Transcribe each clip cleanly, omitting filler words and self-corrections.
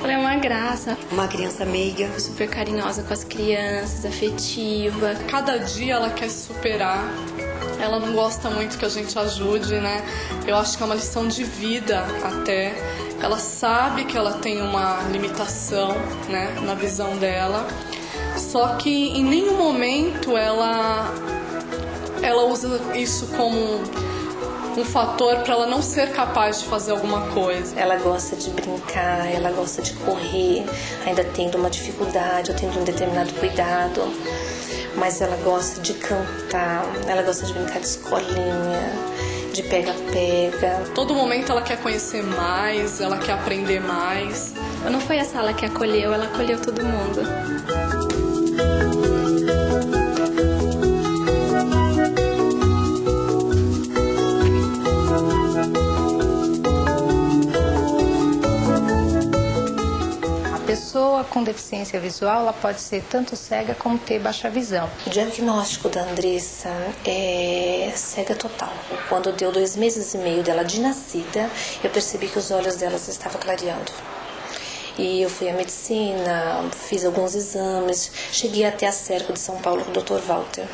Ela é uma graça. Uma criança meiga. Super carinhosa com as crianças, afetiva. Cada dia ela quer se superar. Ela não gosta muito que a gente ajude, né? Eu acho que é uma lição de vida até. Ela sabe que ela tem uma limitação, né, na visão dela. Só que em nenhum momento ela usa isso como um fator para ela não ser capaz de fazer alguma coisa. Ela gosta de brincar, ela gosta de correr, ainda tendo uma dificuldade ou tendo um determinado cuidado, mas ela gosta de cantar, ela gosta de brincar de escolinha, de pega-pega. Todo momento ela quer conhecer mais, ela quer aprender mais. Não foi a sala que acolheu, ela acolheu todo mundo. A pessoa com deficiência visual, ela pode ser tanto cega como ter baixa visão. O diagnóstico da Andressa é cega total. Quando deu 2 meses e meio dela de nascida, eu percebi que os olhos dela estavam clareando. E eu fui à medicina, fiz alguns exames, cheguei até a Cerco de São Paulo com o Dr. Walter,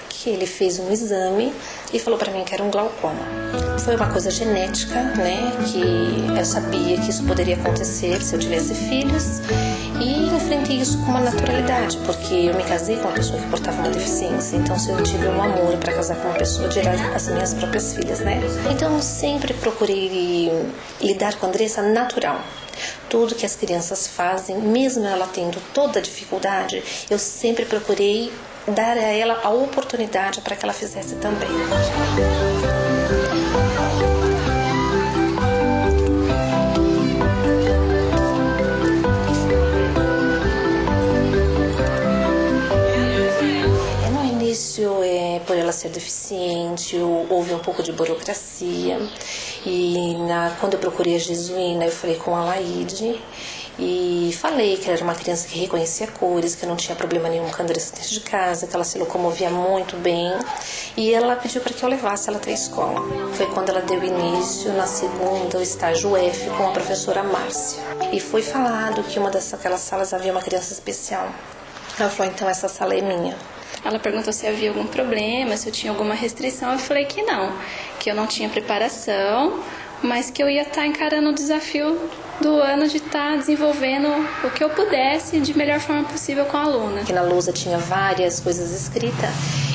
que ele fez um exame e falou para mim que era um glaucoma. Foi uma coisa genética, né, que eu sabia que isso poderia acontecer se eu tivesse filhos, e enfrentei isso com uma naturalidade, porque eu me casei com uma pessoa que portava uma deficiência, então se eu tive um amor para casar com uma pessoa, dirá as minhas próprias filhas, né? Então eu sempre procurei lidar com a Andressa natural. Tudo que as crianças fazem, mesmo ela tendo toda a dificuldade, eu sempre procurei dar a ela a oportunidade para que ela fizesse também. No início, por ela ser deficiente, houve um pouco de burocracia. E quando eu procurei a Jesuína, eu falei com a Laide e falei que ela era uma criança que reconhecia cores, que não tinha problema nenhum com a Andressa dentro de casa, que ela se locomovia muito bem, e ela pediu para que eu levasse ela até a escola. Foi quando ela deu início na segunda, o estágio F, com a professora Márcia. E foi falado que uma daquelas salas havia uma criança especial. Ela falou, então essa sala é minha. Ela perguntou se havia algum problema, se eu tinha alguma restrição. Eu falei que não, que eu não tinha preparação, mas que eu ia estar encarando o desafio do ano de estar desenvolvendo o que eu pudesse de melhor forma possível com a aluna. Que na lousa tinha várias coisas escritas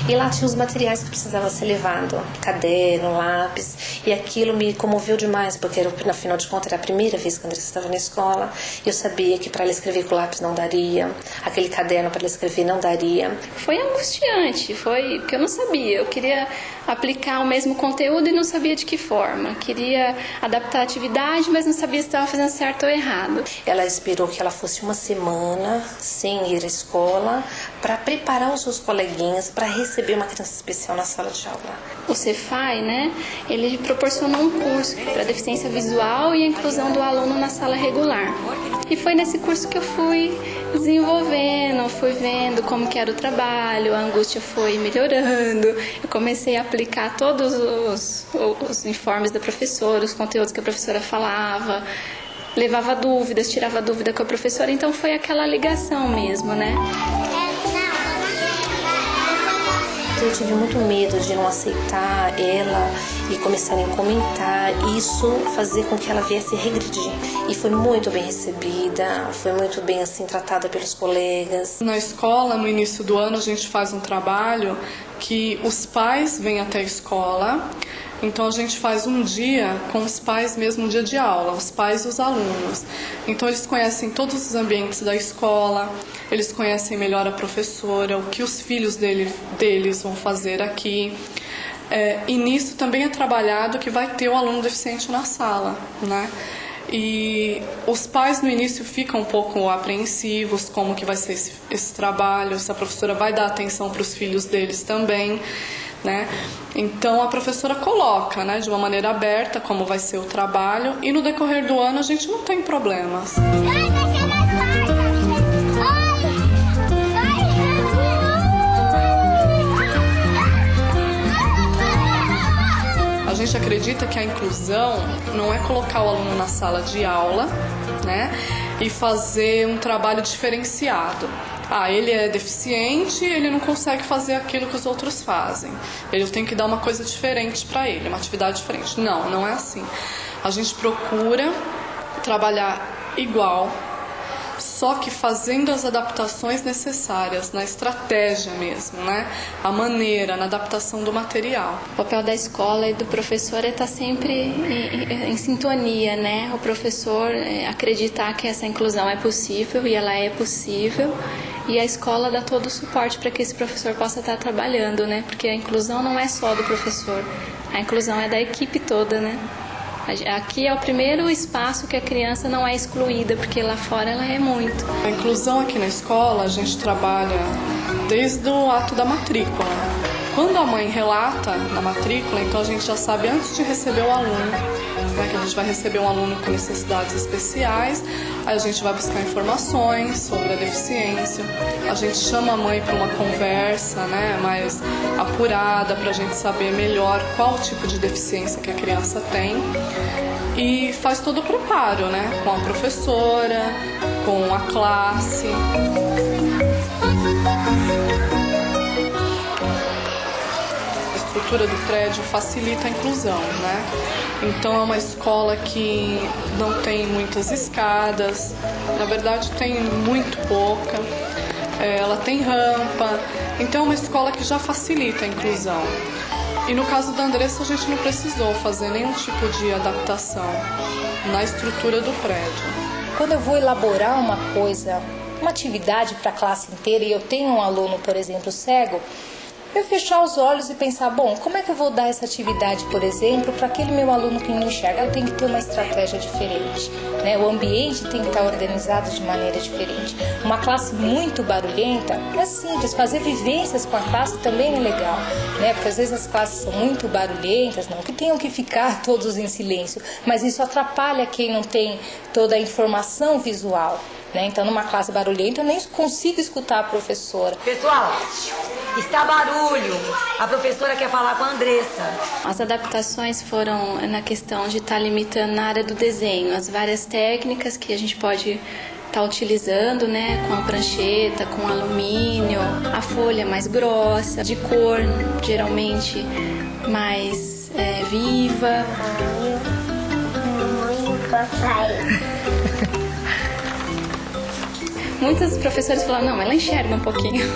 E lá tinha os materiais que precisava ser levado, caderno, lápis, e aquilo me comoveu demais, porque afinal de contas era a primeira vez que a Andressa estava na escola. Eu sabia que para ela escrever com lápis não daria, aquele caderno para ela escrever não daria. Foi angustiante, foi porque eu não sabia, eu queria aplicar o mesmo conteúdo e não sabia de que forma. Queria adaptar a atividade, mas não sabia se estava fazendo certo ou errado. Ela esperou que ela fosse uma semana sem ir à escola para preparar os seus coleguinhas para receber uma criança especial na sala de aula. O Cefai, né, ele proporcionou um curso para deficiência visual e a inclusão do aluno na sala regular. E foi nesse curso que eu fui desenvolvendo, fui vendo como que era o trabalho, a angústia foi melhorando. Eu comecei a aplicar todos os informes da professora, os conteúdos que a professora falava, levava dúvidas, tirava dúvida com a professora, então foi aquela ligação mesmo, né? Eu tive muito medo de não aceitar ela e começarem a comentar, isso fazer com que ela viesse regredir. E foi muito bem recebida, foi muito bem assim tratada pelos colegas. Na escola, no início do ano, a gente faz um trabalho que os pais vêm até a escola. Então a gente faz um dia com os pais mesmo, um dia de aula, os pais e os alunos. Então eles conhecem todos os ambientes da escola, eles conhecem melhor a professora, o que os filhos deles vão fazer aqui. E nisso também é trabalhado que vai ter o aluno deficiente na sala, né? E os pais no início ficam um pouco apreensivos como que vai ser esse trabalho, se a professora vai dar atenção para os filhos deles também, né? Então a professora coloca, né, de uma maneira aberta como vai ser o trabalho, e no decorrer do ano a gente não tem problemas. A gente acredita que a inclusão não é colocar o aluno na sala de aula, né, e fazer um trabalho diferenciado. Ele é deficiente, ele não consegue fazer aquilo que os outros fazem. Eu tenho que dar uma coisa diferente para ele, uma atividade diferente. Não, não é assim. A gente procura trabalhar igual, só que fazendo as adaptações necessárias, na estratégia mesmo, né? A maneira, na adaptação do material. O papel da escola e do professor é estar sempre em sintonia, né? O professor acreditar que essa inclusão é possível, e ela é possível, e a escola dá todo o suporte para que esse professor possa estar trabalhando, né? Porque a inclusão não é só do professor, a inclusão é da equipe toda, né? Aqui é o primeiro espaço que a criança não é excluída, porque lá fora ela é muito. A inclusão aqui na escola, a gente trabalha desde o ato da matrícula. Quando a mãe relata na matrícula, então a gente já sabe antes de receber o aluno, né, que a gente vai receber um aluno com necessidades especiais, aí a gente vai buscar informações sobre a deficiência, a gente chama a mãe para uma conversa, né, mais apurada, para a gente saber melhor qual tipo de deficiência que a criança tem, e faz todo o preparo, né, com a professora, com a classe. A estrutura do prédio facilita a inclusão, né? Então é uma escola que não tem muitas escadas, na verdade tem muito pouca, ela tem rampa, então é uma escola que já facilita a inclusão. E no caso da Andressa a gente não precisou fazer nenhum tipo de adaptação na estrutura do prédio. Quando eu vou elaborar uma coisa, uma atividade para a classe inteira, e eu tenho um aluno, por exemplo, cego, eu fechar os olhos e pensar, bom, como é que eu vou dar essa atividade, por exemplo, para aquele meu aluno que não enxerga? Eu tenho que ter uma estratégia diferente, né? O ambiente tem que estar organizado de maneira diferente. Uma classe muito barulhenta é simples, fazer vivências com a classe também é legal, né? Porque às vezes as classes são muito barulhentas, não que tenham que ficar todos em silêncio, mas isso atrapalha quem não tem toda a informação visual, né? Então, numa classe barulhenta, eu nem consigo escutar a professora. Pessoal, está barulho. A professora quer falar com a Andressa. As adaptações foram na questão de estar limitando na área do desenho, as várias técnicas que a gente pode estar utilizando, né? Com a prancheta, com alumínio, a folha mais grossa, de cor geralmente mais viva. Muitos professores falavam, não, ela enxerga um pouquinho.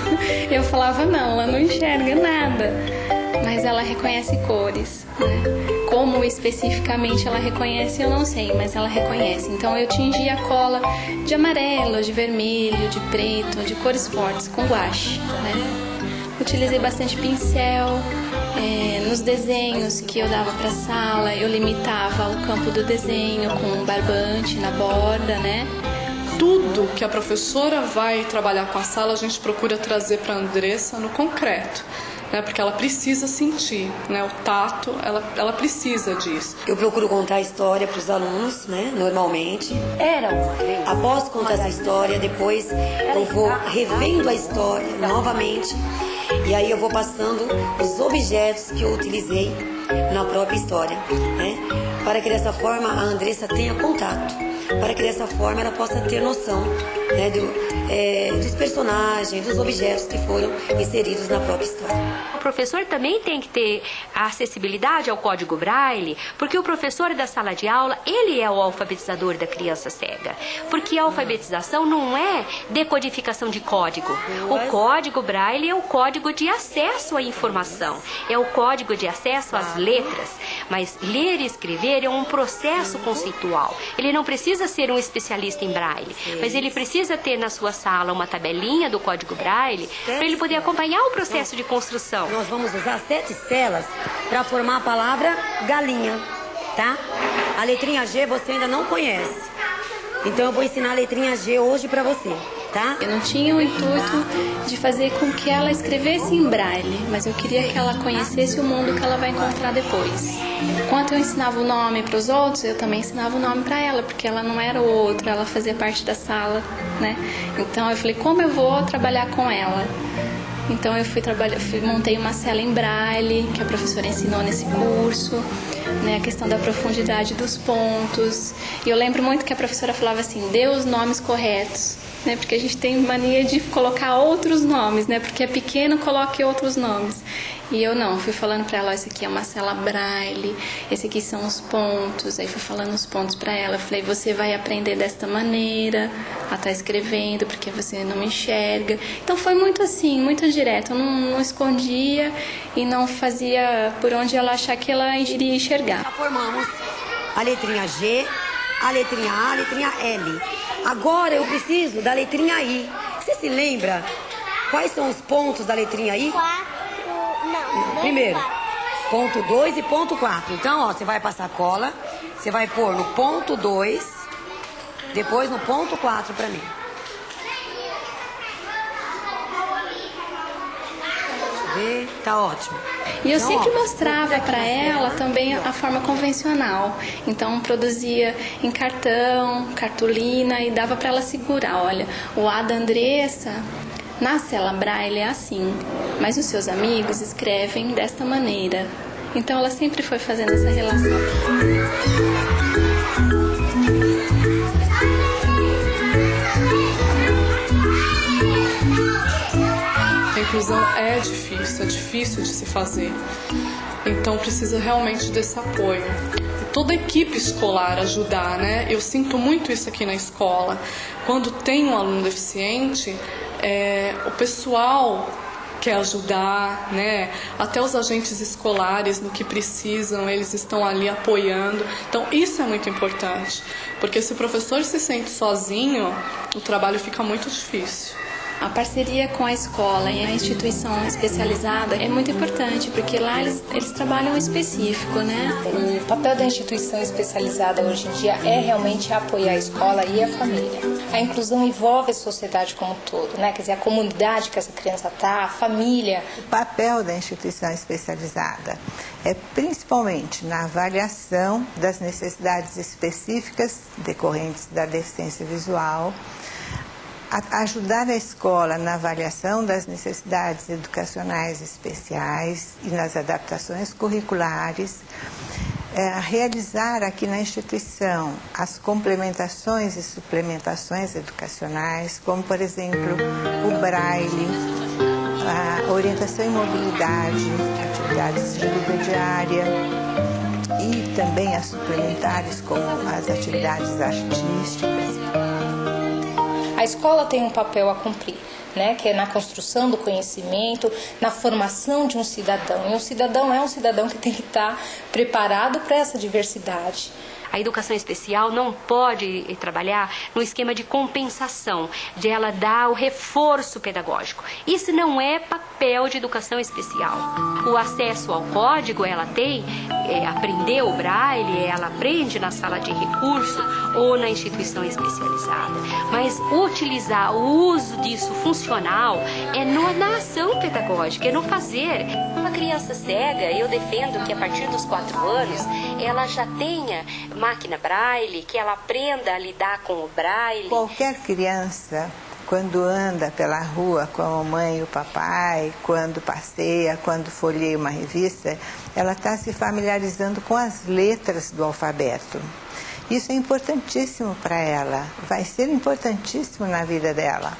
Eu falava, não, ela não enxerga nada. leitura, mas ela reconhece cores, né? Como especificamente ela reconhece, eu não sei, mas ela reconhece. Então eu tingi a cola de amarelo, de vermelho, de preto, de cores fortes, com guache, né? Utilizei bastante pincel. Nos desenhos que eu dava para a sala, eu limitava o campo do desenho com um barbante na borda, né? Tudo que a professora vai trabalhar com a sala, a gente procura trazer para a Andressa no concreto, né? Porque ela precisa sentir, né? O tato, ela precisa disso. Eu procuro contar a história para os alunos, né? Normalmente. Após contar essa história, depois eu vou revendo a história novamente. E aí eu vou passando os objetos que eu utilizei na própria história, né? Para que dessa forma a Andressa tenha contato, para que dessa forma ela possa ter noção, né, dos personagens, dos objetos que foram inseridos na própria história. O professor também tem que ter a acessibilidade ao código Braille, porque o professor da sala de aula, ele é o alfabetizador da criança cega. Porque a alfabetização não é decodificação de código. O código Braille é o código de acesso à informação, é o código de acesso às letras. Mas ler e escrever é um processo conceitual. Ele não precisa ser um especialista em Braille, mas ele precisa ter na sua sala uma tabelinha do código Braille para ele poder acompanhar o processo de construção. Nós vamos usar 7 celas para formar a palavra galinha, tá? A letrinha G você ainda não conhece. Então eu vou ensinar a letrinha G hoje para você, tá? Eu não tinha o intuito de fazer com que ela escrevesse em Braille, mas eu queria que ela conhecesse o mundo que ela vai encontrar depois. Enquanto eu ensinava o nome para os outros, eu também ensinava o nome para ela, porque ela não era o outro, ela fazia parte da sala, né? Então eu falei, como eu vou trabalhar com ela? Então eu montei uma cela em Braille, que a professora ensinou nesse curso, né, a questão da profundidade dos pontos. E eu lembro muito que a professora falava assim, dê os nomes corretos, né, porque a gente tem mania de colocar outros nomes, né, porque é pequeno, coloque outros nomes. E eu não, fui falando para ela, ó, esse aqui é uma cela Braille, esse aqui são os pontos. Aí fui falando os pontos para ela, eu falei, você vai aprender desta maneira a estar escrevendo, porque você não enxerga. Então foi muito assim, muito direto, eu não escondia e não fazia por onde ela achar que ela iria enxergar. Já formamos a letrinha G, a letrinha A, a letrinha L. Agora eu preciso da letrinha I. Você se lembra quais são os pontos da letrinha I? Primeiro, ponto 2 e ponto 4. Então, ó, você vai passar cola, você vai pôr no ponto 2, depois no ponto 4 pra mim. Deixa eu ver, tá ótimo. E eu então, sempre mostrava para ela também a forma convencional. Então produzia em cartão, cartolina e dava para ela segurar. Olha, o A da Andressa na cela Braille é assim, mas os seus amigos escrevem desta maneira. Então ela sempre foi fazendo essa relação. A inclusão é difícil de se fazer. Então precisa realmente desse apoio. Toda a equipe escolar ajudar, né? Eu sinto muito isso aqui na escola. Quando tem um aluno deficiente, o pessoal quer ajudar, né? Até os agentes escolares no que precisam, eles estão ali apoiando. Então isso é muito importante, porque se o professor se sente sozinho, o trabalho fica muito difícil. A parceria com a escola e a instituição especializada é muito importante, porque lá eles trabalham específico, né? O papel da instituição especializada hoje em dia é realmente apoiar a escola e a família. A inclusão envolve a sociedade como um todo, né? Quer dizer, a comunidade que essa criança está, a família. O papel da instituição especializada é principalmente na avaliação das necessidades específicas decorrentes da deficiência visual, ajudar a escola na avaliação das necessidades educacionais especiais e nas adaptações curriculares, realizar aqui na instituição as complementações e suplementações educacionais, como, por exemplo, o Braille, a orientação em mobilidade, atividades de vida diária e também as suplementares, como as atividades artísticas. A escola tem um papel a cumprir, né, que é na construção do conhecimento, na formação de um cidadão. E um cidadão é um cidadão que tem que estar preparado para essa diversidade. A educação especial não pode trabalhar no esquema de compensação, de ela dar o reforço pedagógico. Isso não é papel de educação especial. O acesso ao código ela tem, aprender o braille, ela aprende na sala de recurso ou na instituição especializada. Mas utilizar o uso disso funcional é na ação pedagógica, é no fazer. Uma criança cega, eu defendo que a partir dos 4 anos, ela já tenha máquina braille, que ela aprenda a lidar com o braille. Qualquer criança, quando anda pela rua com a mamãe e o papai, quando passeia, quando folheia uma revista, ela está se familiarizando com as letras do alfabeto. Isso é importantíssimo para ela, vai ser importantíssimo na vida dela.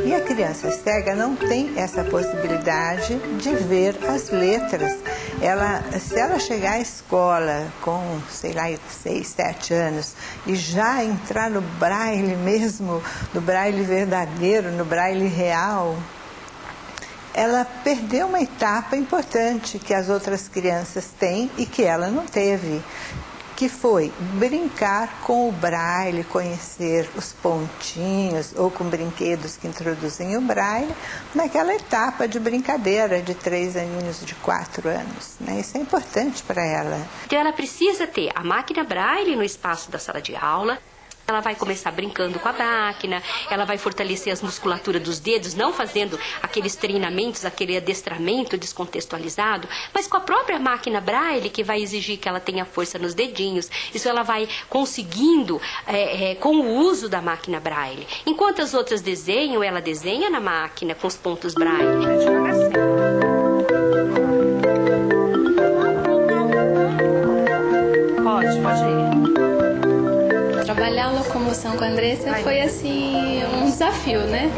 E a criança cega não tem essa possibilidade de ver as letras. Se ela chegar à escola com, sei lá, 6, 7 anos e já entrar no braille mesmo, no braille verdadeiro, no braille real, ela perdeu uma etapa importante que as outras crianças têm e que ela não teve, que foi brincar com o braille, conhecer os pontinhos ou com brinquedos que introduzem o braille naquela etapa de brincadeira de 3 aninhos, de 4 anos. Né? Isso é importante para ela. Então ela precisa ter a máquina braille no espaço da sala de aula. Ela vai começar brincando com a máquina, ela vai fortalecer as musculaturas dos dedos, não fazendo aqueles treinamentos, aquele adestramento descontextualizado, mas com a própria máquina braille, que vai exigir que ela tenha força nos dedinhos. Isso ela vai conseguindo com o uso da máquina braille. Enquanto as outras desenham, ela desenha na máquina com os pontos braille. Pode ir. Trabalhar a locomoção com a Andressa foi assim um desafio, né?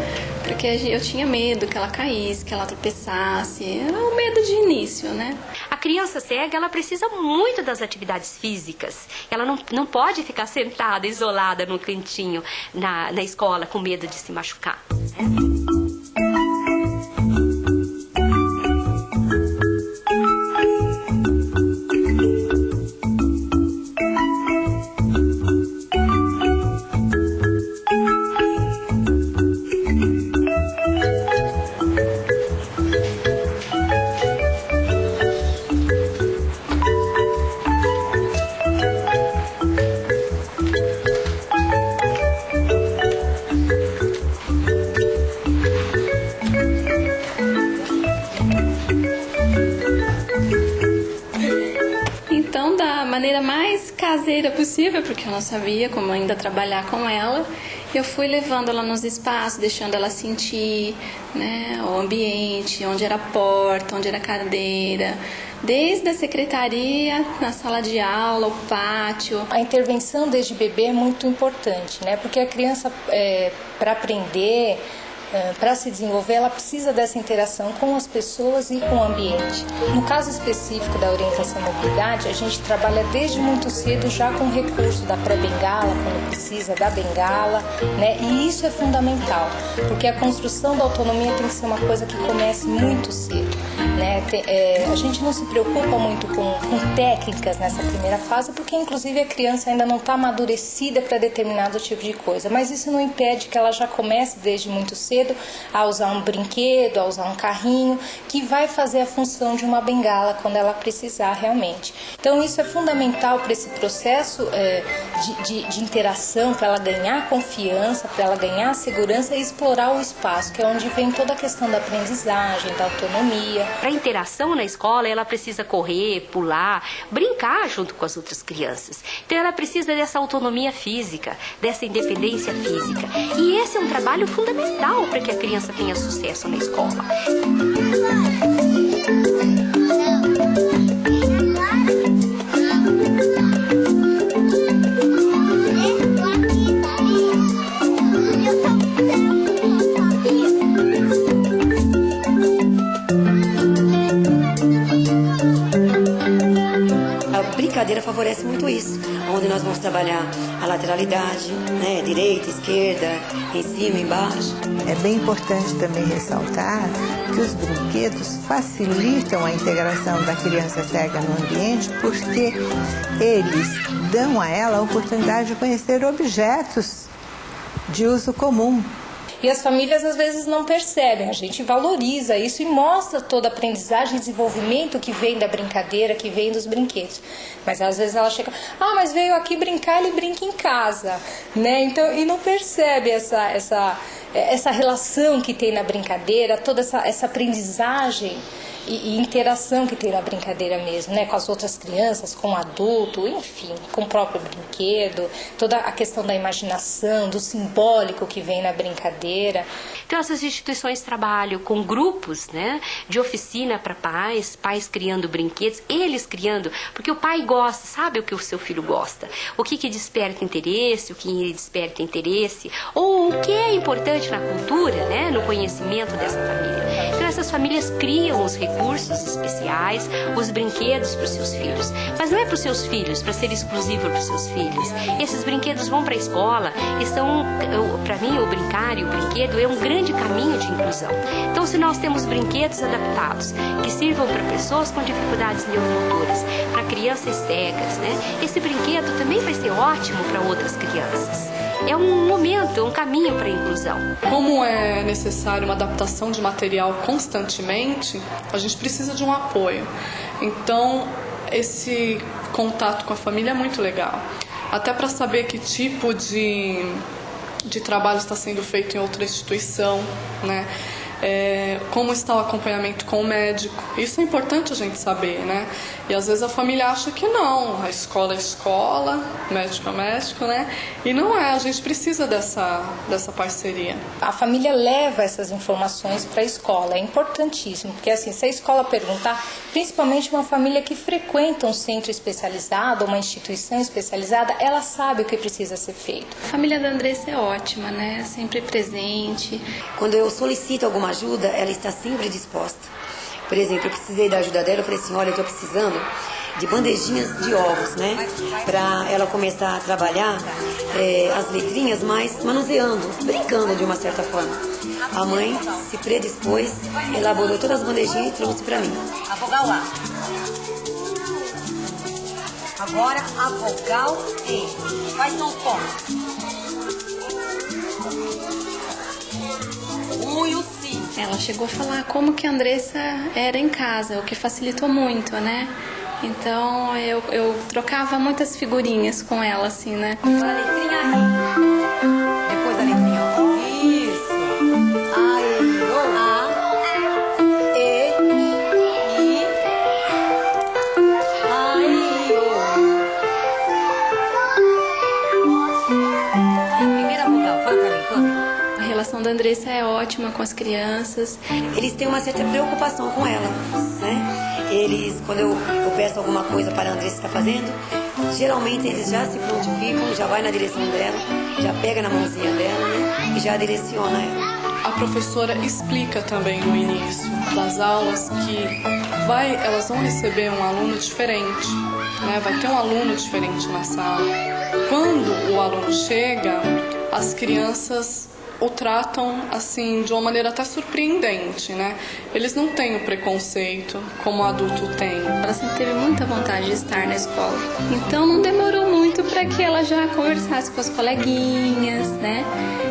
Porque eu tinha medo que ela caísse, que ela tropeçasse. Era um medo de início, né? A criança cega, ela precisa muito das atividades físicas. Ela não pode ficar sentada, isolada num cantinho na escola com medo de se machucar. Maneira mais caseira possível, porque eu não sabia como ainda trabalhar com ela. Eu fui levando ela nos espaços, deixando ela sentir, né, o ambiente, onde era a porta, onde era a cadeira, desde a secretaria, na sala de aula, o pátio. A intervenção desde bebê é muito importante, né, porque a criança, para aprender, para se desenvolver, ela precisa dessa interação com as pessoas e com o ambiente. No caso específico da orientação à mobilidade, a gente trabalha desde muito cedo já com o recurso da pré-bengala, quando precisa da bengala, né? E isso é fundamental, porque a construção da autonomia tem que ser uma coisa que comece muito cedo, né? A gente não se preocupa muito com técnicas nessa primeira fase, porque inclusive a criança ainda não está amadurecida para determinado tipo de coisa, mas isso não impede que ela já comece desde muito cedo a usar um brinquedo, a usar um carrinho, que vai fazer a função de uma bengala quando ela precisar realmente. Então isso é fundamental para esse processo de interação, para ela ganhar confiança, para ela ganhar segurança e explorar o espaço, que é onde vem toda a questão da aprendizagem, da autonomia. Para a interação na escola, ela precisa correr, pular, brincar junto com as outras crianças. Então ela precisa dessa autonomia física, dessa independência física. E esse é um trabalho fundamental para que a criança tenha sucesso na escola. brincadeira favorece muito isso, onde nós vamos trabalhar a lateralidade, né, direita, esquerda, em cima, embaixo. É bem importante também ressaltar que os brinquedos facilitam a integração da criança cega no ambiente, porque eles dão a ela a oportunidade de conhecer objetos de uso comum. E as famílias às vezes não percebem, a gente valoriza isso e mostra toda a aprendizagem e desenvolvimento que vem da brincadeira, que vem dos brinquedos. Mas às vezes ela chega, mas veio aqui brincar, ele brinca em casa, né? Então, e não percebe essa relação que tem na brincadeira, toda essa aprendizagem e interação que tem na brincadeira mesmo, né? Com as outras crianças, com o adulto, enfim, com o próprio brinquedo, toda a questão da imaginação, do simbólico que vem na brincadeira. Então essas instituições trabalham com grupos, né, de oficina para pais criando brinquedos, eles criando, porque o pai gosta, sabe o que o seu filho gosta, o que desperta interesse, o que ele desperta interesse, ou o que é importante na cultura, né, no conhecimento dessa família. Então essas famílias criam os recursos especiais, os brinquedos para os seus filhos. Mas não é para os seus filhos, para ser exclusivo para os seus filhos. Esses brinquedos vão para a escola e são, para mim, o brincar e o brinquedo é um grande caminho de inclusão. Então, se nós temos brinquedos adaptados que sirvam para pessoas com dificuldades neuromotoras, para crianças cegas, né? Esse brinquedo também vai ser ótimo para outras crianças. É um momento, um caminho para a inclusão. Como é necessário uma adaptação de material constantemente, a gente precisa de um apoio. Então, esse contato com a família é muito legal. Até para saber que tipo de trabalho está sendo feito em outra instituição, né? Como está o acompanhamento com o médico. Isso é importante a gente saber, né? E às vezes a família acha que não, a escola é escola, médico é médico, né? E não é, a gente precisa dessa parceria. A família leva essas informações para a escola, é importantíssimo, porque assim, se a escola perguntar, principalmente uma família que frequenta um centro especializado, uma instituição especializada, ela sabe o que precisa ser feito. A família da Andressa é ótima, né? Sempre presente. Quando eu solicito alguma ajuda, ela está sempre disposta. Por exemplo, eu precisei da ajuda dela, eu falei assim, olha, eu estou precisando de bandejinhas de ovos, né? Para ela começar a trabalhar as letrinhas, mas manuseando, brincando de uma certa forma. A mãe se predispôs, elaborou todas as bandejinhas e trouxe para mim. A vogal A. Agora a vogal E. Quais são os pontos? E o Si. Ela chegou a falar como que a Andressa era em casa, o que facilitou muito, né? Então eu trocava muitas figurinhas com ela, assim, né? A letrinha I. Depois a letrinha O. Isso. A, E, O. A, E, I. A, E, O. Primeira vogal, fala pra mim, quanto? A relação da Andressa é ótima com as crianças. Eles têm uma certa preocupação com ela, né? Eles, quando eu peço alguma coisa para a Andressa estar fazendo, geralmente eles já se prontificam, já vai na direção dela, já pega na mãozinha dela, né? E já direciona ela. A professora explica também no início das aulas que elas vão receber um aluno diferente, né? Vai ter um aluno diferente na sala. Quando o aluno chega, as crianças o tratam assim de uma maneira até surpreendente, né? Eles não têm o preconceito como o adulto tem. Ela sempre teve muita vontade de estar na escola. Então não demorou muito para que ela já conversasse com as coleguinhas, né?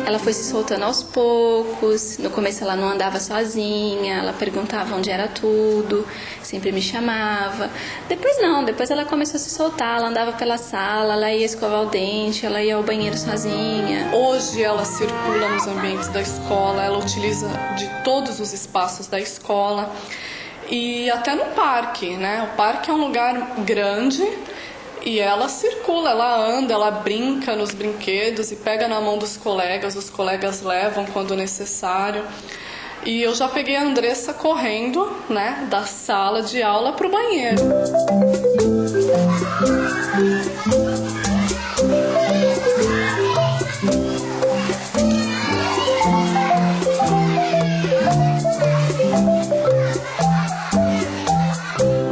Ela foi se soltando aos poucos. No começo ela não andava sozinha, ela perguntava onde era tudo, sempre me chamava. Depois não, depois ela começou a se soltar, ela andava pela sala, ela ia escovar o dente, ela ia ao banheiro sozinha. Hoje ela circula nos ambientes da escola, ela utiliza de todos os espaços da escola e até no parque, né? O parque é um lugar grande e ela circula, ela anda, ela brinca nos brinquedos e pega na mão dos colegas, os colegas levam quando necessário. E eu já peguei a Andressa correndo, né, da sala de aula para o banheiro.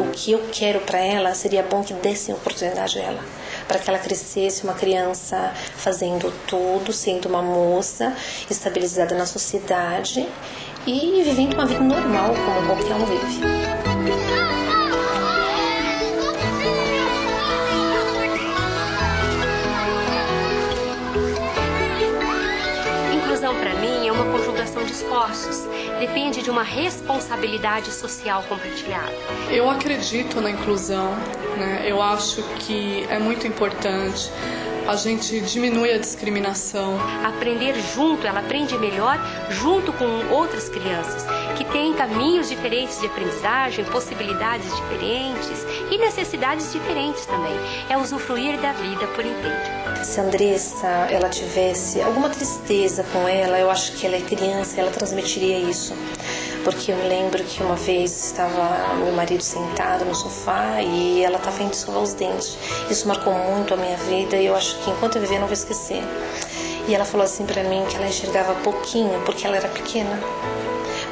O que eu quero para ela, seria bom que dessem oportunidade a ela, para que ela crescesse uma criança fazendo tudo, sendo uma moça estabilizada na sociedade e vivendo uma vida normal como qualquer um vive. Para mim é uma conjugação de esforços, depende de uma responsabilidade social compartilhada. Eu acredito na inclusão, né? Eu acho que é muito importante a gente diminuir a discriminação. Aprender junto, ela aprende melhor junto com outras crianças que têm caminhos diferentes de aprendizagem, possibilidades diferentes e necessidades diferentes também. É usufruir da vida por inteiro. Se a Andressa, ela tivesse alguma tristeza com ela, eu acho que ela é criança, ela transmitiria isso. Porque eu me lembro que uma vez estava meu marido sentado no sofá e ela estava indo escovar os dentes. Isso marcou muito a minha vida e eu acho que enquanto eu viver eu não vou esquecer. E ela falou assim pra mim que ela enxergava pouquinho porque ela era pequena.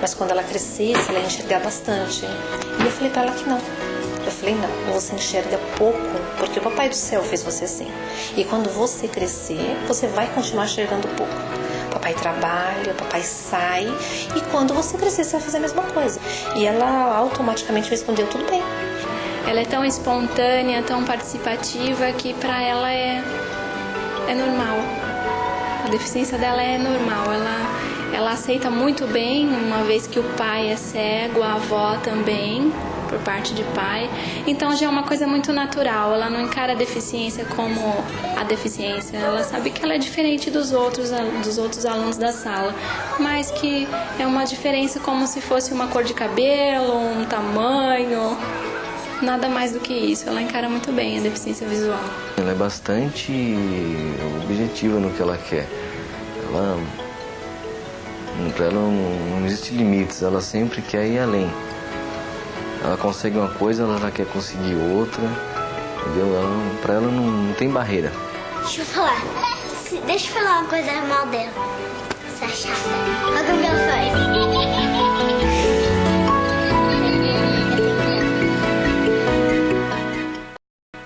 Mas quando ela crescesse, ela ia enxergar bastante. E eu falei pra ela que não. Eu falei, não, você enxerga pouco, porque o Papai do Céu fez você assim. E quando você crescer, você vai continuar enxergando pouco. O papai trabalha, o papai sai, e quando você crescer, você vai fazer a mesma coisa. E ela automaticamente respondeu, tudo bem. Ela é tão espontânea, tão participativa, que pra ela é normal. A deficiência dela é normal. Ela aceita muito bem, uma vez que o pai é cego, a avó também, por parte de pai. Então já é uma coisa muito natural. Ela não encara a deficiência como a deficiência. Ela sabe que ela é diferente dos outros alunos da sala, mas que é uma diferença como se fosse uma cor de cabelo, um tamanho, nada mais do que isso. Ela encara muito bem a deficiência visual. Ela é bastante objetiva no que ela quer. Para ela não existe limites, ela sempre quer ir além. Ela consegue uma coisa, ela já quer conseguir outra, entendeu? Pra ela não tem barreira. Deixa eu falar uma coisa mal dela. Essa chata. Olha o meu sonho.